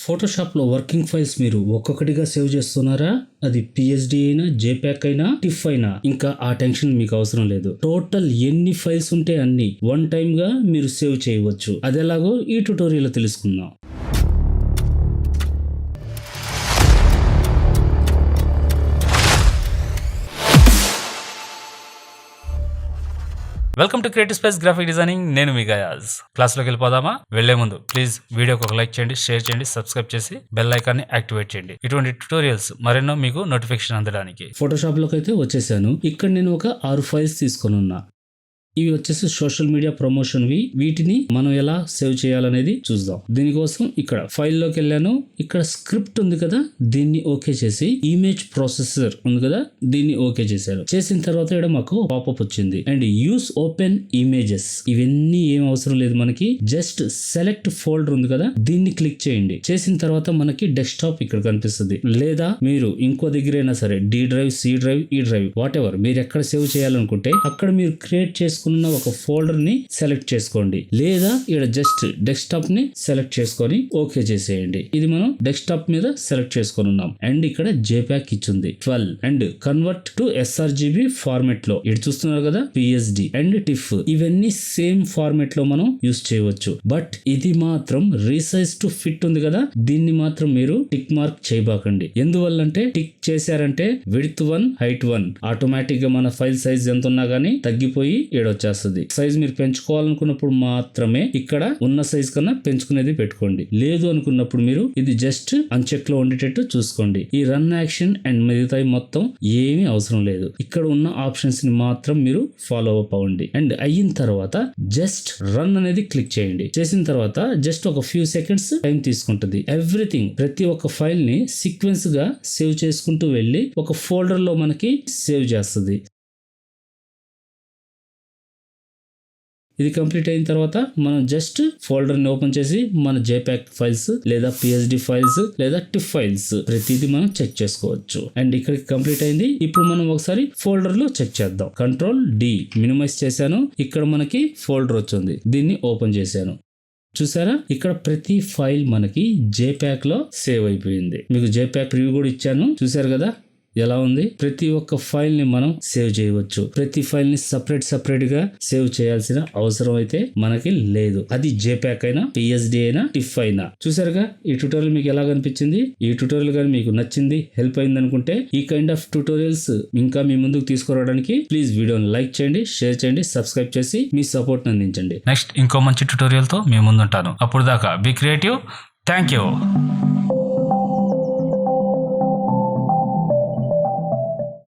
Photoshop లో working files మీరు ఒక్కొక్కటిగా సేవ్ చేస్తున్నారా? అది పిఎస్డి అయినా, జేపాక్ అయినా, టిఫ్ అయినా, ఇంకా ఆ టెన్షన్ మీకు అవసరం లేదు. టోటల్ ఎన్ని ఫైల్స్ ఉంటే అన్ని వన్ టైమ్ గా మీరు సేవ్ చేయవచ్చు. అది ఎలాగో ఈ ట్యుటోరియల్ తెలుసుకుందాం. Welcome to creative space graphic designing. నేను మీ గయాజ్. క్లాస్లోకి వెళ్ళిపోదామా? వెళ్లే ముందు ప్లీజ్ వీడియోకి ఒక లైక్ చేయండి, షేర్ చేయండి, సబ్స్క్రైబ్ చేసి బెల్ ఐకాన్ని యాక్టివేట్ చేయండి. ఇటువంటి ట్యుటోరియల్స్ మరెన్నో మీకు నోటిఫికేషన్ అందడానికి. ఫోటోషాప్ లోకి అయితే వచ్చేసాను. ఇక్కడ నేను ఒక 6 ఫైల్స్ తీసుకొని ఉన్నా. ఇవి వచ్చేసి సోషల్ మీడియా ప్రమోషన్వి. వీటిని మనం ఎలా సేవ్ చేయాలనేది చూద్దాం. దీనికోసం ఇక్కడ ఫైల్ లోకి వెళ్ళాను. ఇక్కడ స్క్రిప్ట్ ఉంది కదా, దీన్ని ఓకే చేసి ఇమేజ్ ప్రాసెసర్ ఉంది కదా, దీన్ని ఓకే చేశారు. చేసిన తర్వాత ఇక్కడ మాకు పాపప్ వచ్చింది అండ్ యూస్ ఓపెన్ ఇమేజెస్. ఇవన్నీ ఏం అవసరం లేదు మనకి. జస్ట్ సెలెక్ట్ ఫోల్డర్ ఉంది కదా, దీన్ని క్లిక్ చేయండి. చేసిన తర్వాత మనకి డెస్క్టాప్ ఇక్కడ కనిపిస్తుంది. లేదా మీరు ఇంకో దగ్గరైనా సరే డి డ్రైవ్, సి డ్రైవ్, ఈ డ్రైవ్, వాట్ ఎవర్ మీరు ఎక్కడ సేవ్ చేయాలనుకుంటే అక్కడ మీరు క్రియేట్ చేసుకున్న ఒక ఫోల్డర్ ని సెలెక్ట్ చేసుకోండి. లేదా ఇక్కడ జస్ట్ డెస్క్టాప్ ని సెలెక్ట్ చేసుకొని ఓకే చేసేయండి. ఇది మనం డెస్క్టాప్ మీద సెలెక్ట్ చేసుకొని ఉన్నాం. అండ్ ఇక్కడ జేపాక్ ఇచ్చింది 12 and convert to sRGB format లో. ఇది చూస్తున్నారు కదా, పిఎస్డి అండ్ టిఫ్, ఇవన్నీ సేమ్ ఫార్మెట్ లో మనం యూస్ చేయవచ్చు. బట్ ఇది మాత్రం రీసైజ్ టు ఫిట్ ఉంది కదా, దీన్ని మాత్రం మీరు టిక్ మార్క్ చేయబాకండి. ఎందువల్లంటే టిక్ చేశారంటే విడ్త్ 1 హైట్ 1 ఆటోమేటిక్ గా మన ఫైల్ సైజ్ ఎంత ఉన్నా గానీ తగ్గిపోయి ఏడొచ్చేస్తుంది. సైజ్ మీరు పెంచుకోవాలనుకున్నప్పుడు మాత్రమే ఇక్కడ ఉన్న సైజ్ కన్నా పెంచుకునేది పెట్టుకోండి. లేదు అనుకున్నప్పుడు మీరు ఇది జస్ట్ అన్చెక్ లో ఉండేటట్టు చూసుకోండి. ఈ రన్ యాక్షన్ అండ్ మిగతాయి మొత్తం ఏమీ అవసరం లేదు. ఇక్కడ ఉన్న ఆప్షన్స్ ని మాత్రం మీరు ఫాలో అప్ అవ్వండి. అండ్ అయిన తర్వాత జస్ట్ రన్ అనేది క్లిక్ చేయండి. చేసిన తర్వాత జస్ట్ ఒక ఫ్యూ సెకండ్స్ టైం తీసుకుంటుంది. ఎవ్రీథింగ్ ప్రతి ఒక్క ఫైల్ ని సీక్వెన్స్ గా సేవ్ చేసుకుంటూ వెళ్ళి ఒక ఫోల్డర్ లో మనకి సేవ్ చేస్తుంది. ఇది కంప్లీట్ అయిన తర్వాత మనం జస్ట్ ఫోల్డర్ ని ఓపెన్ చేసి మన జేపాక్ ఫైల్స్ లేదా పిఎస్డి ఫైల్స్ లేదా టిఫ్ ఫైల్స్ ప్రతిదీ మనం చెక్ చేసుకోవచ్చు. అండ్ ఇక్కడికి కంప్లీట్ అయింది. ఇప్పుడు మనం ఒకసారి ఫోల్డర్ లో చెక్ చేద్దాం. కంట్రోల్ డి మినిమైజ్ చేశాను. ఇక్కడ మనకి ఫోల్డర్ వచ్చింది. దీన్ని ఓపెన్ చేశాను. చూసారా, ఇక్కడ ప్రతి ఫైల్ మనకి జేపాక్ లో సేవ్ అయిపోయింది. మీకు జేపాక్ రివ్యూ కూడా ఇచ్చాను, చూసారు కదా ఎలా ఉంది. ప్రతి ఒక్క ఫైల్ ని మనం సేవ్ చేయవచ్చు. ప్రతి ఫైల్ ని సపరేట్ గా సేవ్ చేయాల్సిన అవసరం అయితే మనకి లేదు. అది జేపాక్ అయినా, పిఎస్డి అయినా, టిఫ్ అయినా. చూసారుగా ఈ ట్యుటోరియల్ మీకు ఎలా కనిపించింది? ఈ ట్యుటోరియల్ కానీ మీకు నచ్చింది, హెల్ప్ అయింది అనుకుంటే ఈ కైండ్ ఆఫ్ ట్యుటోరియల్స్ ఇంకా మీ ముందుకు తీసుకురావడానికి ప్లీజ్ వీడియోని లైక్ చేయండి, షేర్ చేయండి, సబ్స్క్రైబ్ చేసి మీ సపోర్ట్ అందించండి. నెక్స్ట్ ఇంకో మంచి ట్యుటోరియల్ తో మీ ముందుంటాను. అప్పుడు దాకా బి క్రియేటివ్. Thank you.